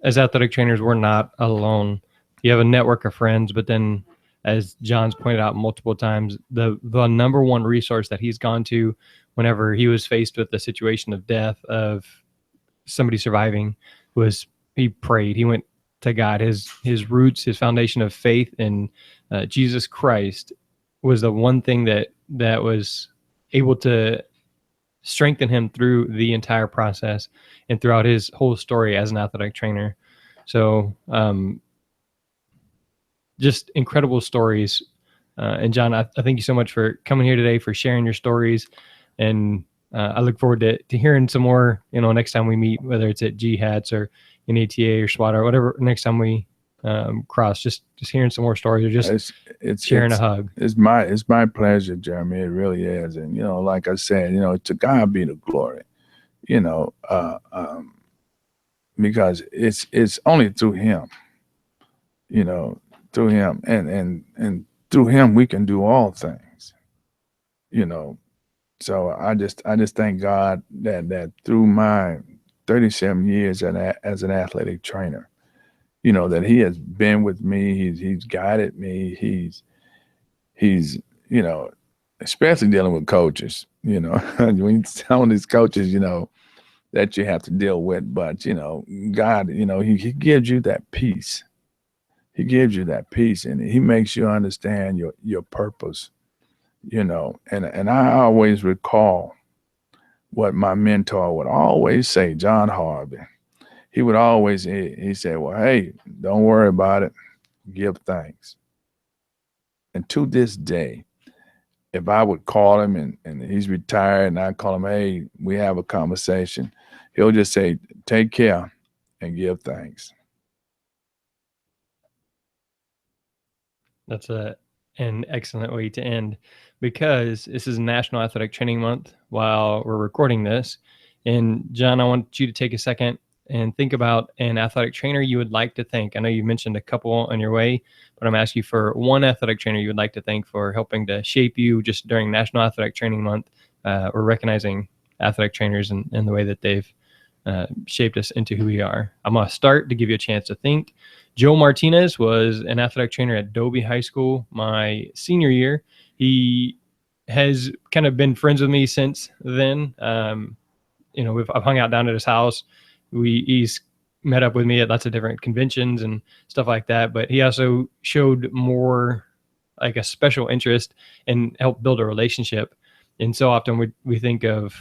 as athletic trainers, we're not alone. You have a network of friends, but then, as John's pointed out multiple times, the number one resource that he's gone to whenever he was faced with the situation of death, of somebody surviving, was he prayed. He went to God. His roots, his foundation of faith in Jesus Christ was the one thing that was able to strengthen him through the entire process and throughout his whole story as an athletic trainer. So just incredible stories. And John, I thank you so much for coming here today, for sharing your stories. And I look forward to hearing some more, next time we meet, whether it's at GHATS or in ATA or SWAT or whatever, next time we cross, just hearing some more stories, or just sharing a hug. It's my pleasure, Jeremy. It really is. And, like I said, to God be the glory, because it's only through him, through him and through him, we can do all things, So I just thank God that through my 37 years as an athletic trainer, that he has been with me. He's guided me. He's especially dealing with coaches, when some of these coaches, that you have to deal with, but God, he gives you that peace. He gives you that peace, and he makes you understand your purpose, and I always recall what my mentor would always say, John Harvey. He would always, he said, well, hey, don't worry about it. Give thanks. And to this day, if I would call him and he's retired and I call him, hey, we have a conversation, he'll just say, take care and give thanks. That's an excellent way to end, because this is National Athletic Training Month while we're recording this. And John, I want you to take a second and think about an athletic trainer you would like to thank. I know you mentioned a couple on your way, but I'm asking you for one athletic trainer you would like to thank for helping to shape you just during National Athletic Training Month. We're recognizing athletic trainers and the way that they've shaped us into who we are. I'm going to start to give you a chance to think. Joe Martinez was an athletic trainer at Dobie High School my senior year. He has kind of been friends with me since then. I've hung out down at his house. He's met up with me at lots of different conventions and stuff like that, but he also showed more like a special interest and helped build a relationship. And so often we think of,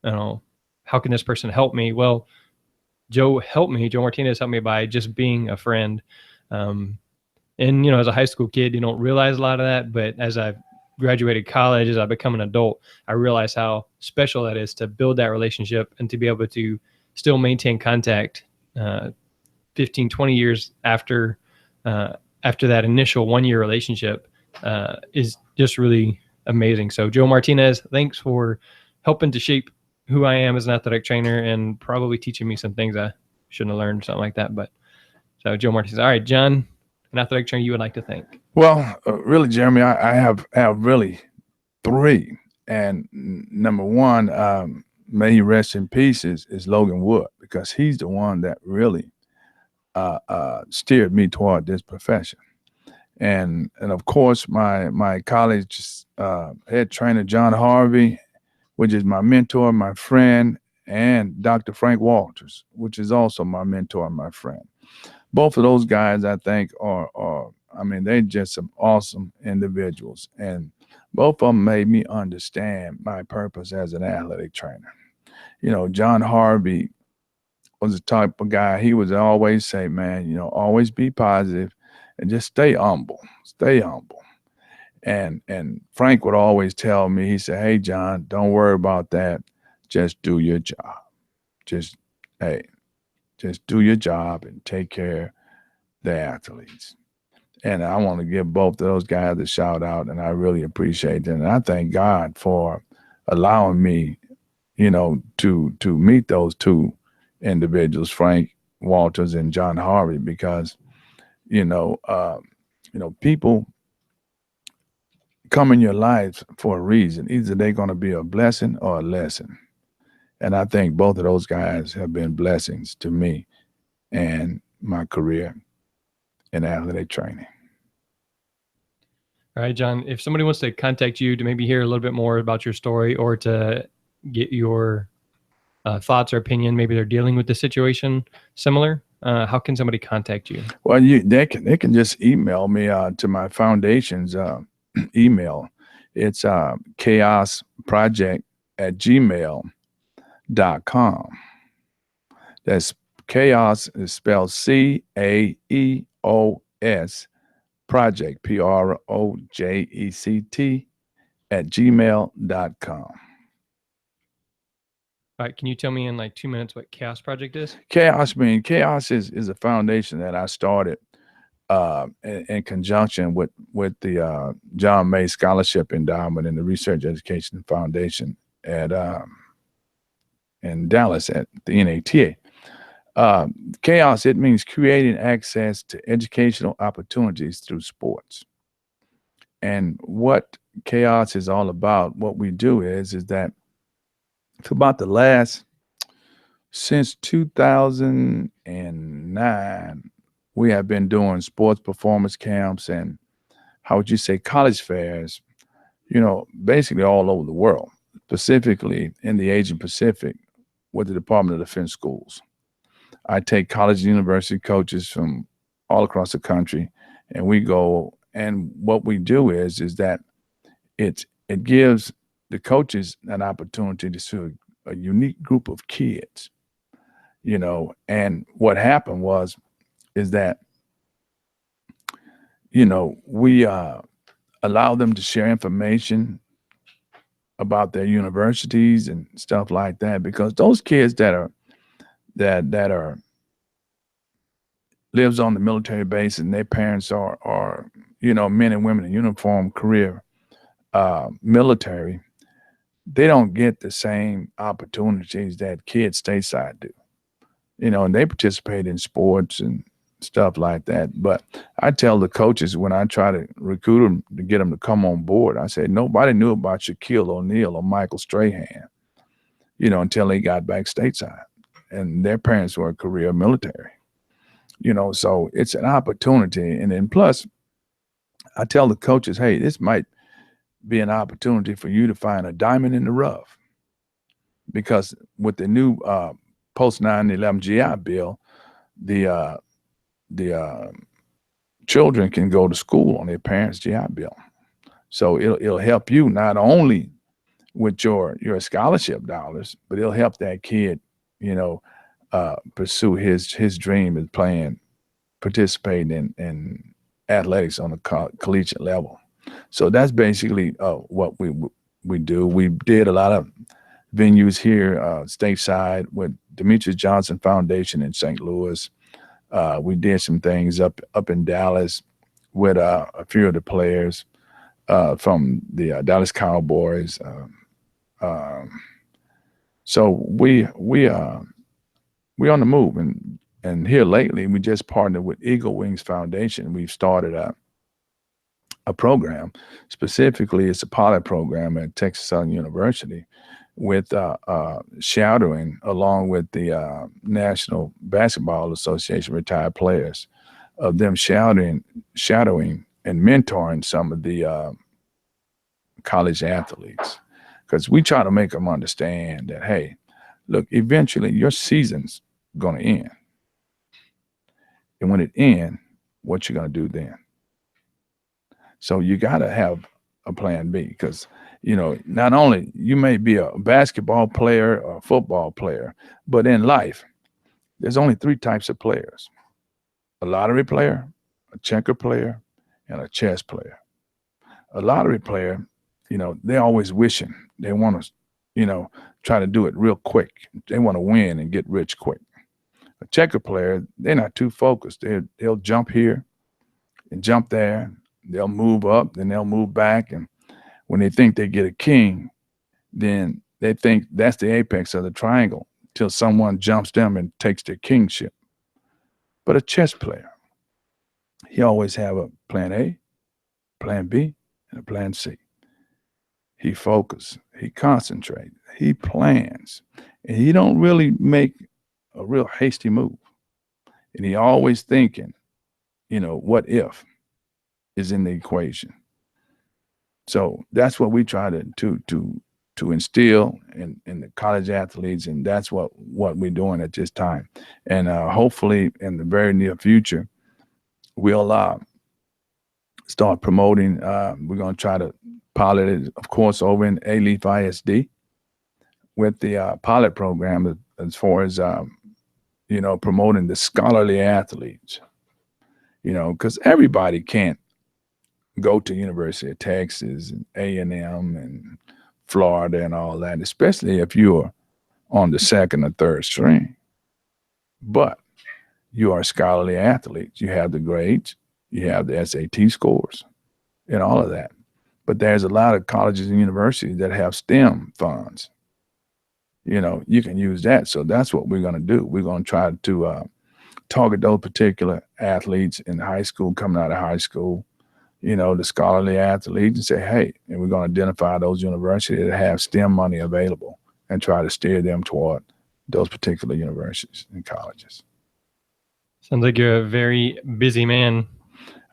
how can this person help me? Well, Joe Martinez helped me by just being a friend. And, as a high school kid, you don't realize a lot of that, but as I've graduated college, as I've become an adult, I realize how special that is to build that relationship and to be able to still maintain contact 15, 20 years after that initial 1-year relationship is just really amazing. So Joe Martinez, thanks for helping to shape who I am as an athletic trainer and probably teaching me some things I shouldn't have learned, something like that. But so Joe Martinez. All right, John, an athletic trainer you would like to thank? Well, really, Jeremy, I have really 3. And number one, may he rest in peace, is Logan Wood, because he's the one that really steered me toward this profession. And of course, my college head trainer, John Harvey, which is my mentor, my friend, and Dr. Frank Walters, which is also my mentor and my friend. Both of those guys, I think, they're just some awesome individuals. And both of them made me understand my purpose as an athletic trainer. John Harvey was the type of guy, he would always say, man, always be positive and just stay humble. Stay humble. And Frank would always tell me, he said, hey, John, don't worry about that. Just do your job. Just do your job and take care of the athletes. And I want to give both of those guys a shout out, and I really appreciate them. And I thank God for allowing me, to meet those 2 individuals, Frank Walters and John Harvey, because, people come in your life for a reason. Either they're going to be a blessing or a lesson. And I think both of those guys have been blessings to me and my career in athletic training. All right, John, if somebody wants to contact you to maybe hear a little bit more about your story or to get your thoughts or opinion, maybe they're dealing with the situation similar, how can somebody contact you? Well, they can just email me to my foundation's email. It's chaosproject@gmail.com. That's chaos is spelled CAEOS project PROJECT @gmail.com. All right, can you tell me in like 2 minutes what Chaos Project is? Chaos is a foundation that I started in conjunction with the John May Scholarship Endowment and the Research Education Foundation at in Dallas at the NATA. Chaos, it means creating access to educational opportunities through sports. And what Chaos is all about, what we do is that for about since 2009, we have been doing sports performance camps and, how would you say, college fairs, basically all over the world, specifically in the Asian Pacific with the Department of Defense schools. I take college and university coaches from all across the country, and we go, and what we do is that it gives the coaches an opportunity to see a unique group of kids, and what happened is that, we allow them to share information about their universities and stuff like that, because those kids that are lives on the military base and their parents are men and women in uniform, career military, they don't get the same opportunities that kids stateside do, and they participate in sports and stuff like that. But I tell the coaches when I try to recruit them to get them to come on board, I said, nobody knew about Shaquille O'Neal or Michael Strahan, until they got back stateside and their parents were career military, so it's an opportunity. And then plus I tell the coaches, hey, this might be an opportunity for you to find a diamond in the rough, because with the new post 9/11 GI Bill, the children can go to school on their parents' GI Bill. So it'll help you not only with your scholarship dollars, but it'll help that kid, pursue his dream of participating in athletics on a collegiate level. So that's basically what we do. We did a lot of venues here stateside with Demetrius Johnson Foundation in St. Louis. We did some things up in Dallas with a few of the players from the Dallas Cowboys. So we on the move, and here lately we just partnered with Eagle Wings Foundation. We've started a program. Specifically, it's a pilot program at Texas Southern University with shadowing, along with the National Basketball Association retired players, of them shadowing and mentoring some of the college athletes, because we try to make them understand that, hey, look, eventually your season's going to end, and when it ends, what you going to do then? So you got to have a plan B, because not only you may be a basketball player or a football player, but in life, there's only 3 types of players: a lottery player, a checker player, and a chess player. A lottery player, they're always wishing. They want to, try to do it real quick. They want to win and get rich quick. A checker player, they're not too focused. They'll jump here and jump there. They'll move up, then they'll move back. And when they think they get a king, then they think that's the apex of the triangle till someone jumps them and takes their kingship. But a chess player, he always have a plan A, plan B, and a plan C. he focuses, he concentrates, he plans, and he don't really make a real hasty move. And he always thinking, what if is in the equation. So that's what we try to instill in the college athletes, and that's what we're doing at this time. And hopefully, in the very near future, we'll start promoting. We're going to try to pilot it, of course, over in A-Leaf ISD with the pilot program as far as promoting the scholarly athletes. Because everybody can't go to University of Texas and A&M and Florida and all that, especially if you're on the second or third string. But you are a scholarly athlete. You have the grades, you have the SAT scores, and all of that. But there's a lot of colleges and universities that have STEM funds. You can use that. So that's what we're going to do. We're going to try to target those particular athletes in high school, coming out of high school, the scholarly athletes, and say, hey, and we're going to identify those universities that have STEM money available and try to steer them toward those particular universities and colleges. Sounds like you're a very busy man.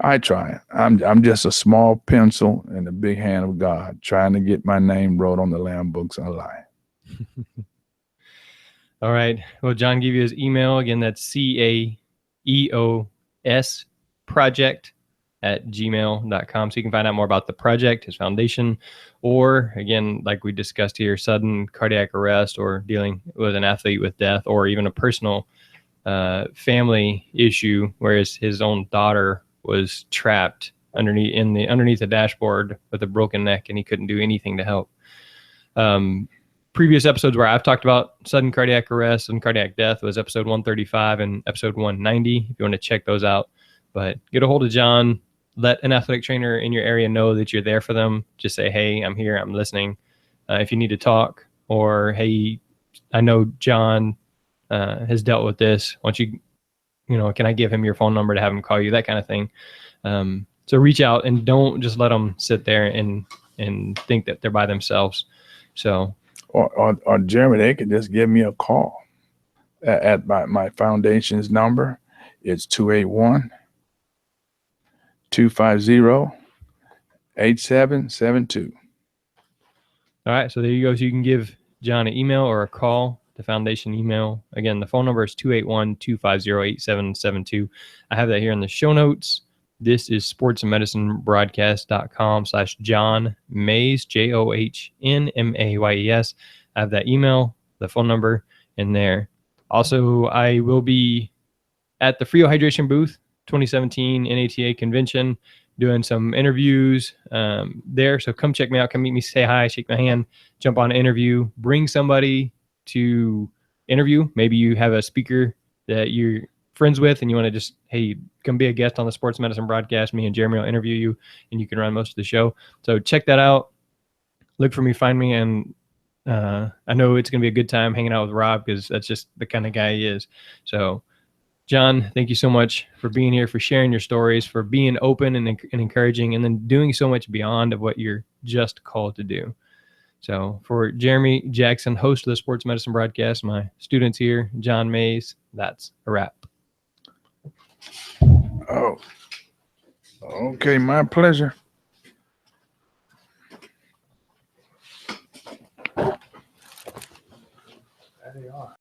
I try. I'm just a small pencil in the big hand of God, trying to get my name wrote on the Lamb books of life. All right. Well, John gave you his email. Again, that's CAEOS project@gmail.com. So you can find out more about the project, his foundation, or again, like we discussed here, sudden cardiac arrest or dealing with an athlete with death, or even a personal family issue, whereas his own daughter was trapped underneath the dashboard with a broken neck, and he couldn't do anything to help. Previous episodes where I've talked about sudden cardiac arrest and cardiac death was episode 135 and episode 190, if you want to check those out. But get a hold of John. Let an athletic trainer in your area know that you're there for them. Just say, hey, I'm here, I'm listening. If you need to talk, or hey, I know John has dealt with this. Why don't you, can I give him your phone number to have him call you? That kind of thing. So reach out and don't just let them sit there and think that they're by themselves. So, or Jeremy, they can just give me a call at my foundation's number. It's 281-250-8772. All right. So there you go. So you can give John an email or a call, the foundation email. Again, the phone number is 281-250-8772. I have that here in the show notes. This is sportsmedicinebroadcast.com/John Mays, JOHNMAYES. I have that email, the phone number in there. Also, I will be at the Frio Hydration booth, 2017 NATA convention, doing some interviews there. So come check me out. Come meet me, say hi, shake my hand, jump on an interview, bring somebody to interview. Maybe you have a speaker that you're friends with and you want to just, hey, come be a guest on the Sports Medicine Broadcast. Me and Jeremy will interview you and you can run most of the show. So check that out. Look for me, find me. And I know it's going to be a good time hanging out with Rob because that's just the kind of guy he is. So John, thank you so much for being here, for sharing your stories, for being open and encouraging, and then doing so much beyond of what you're just called to do. So for Jeremy Jackson, host of the Sports Medicine Broadcast, my students here, John Mays, that's a wrap. Oh, okay. My pleasure. There they are.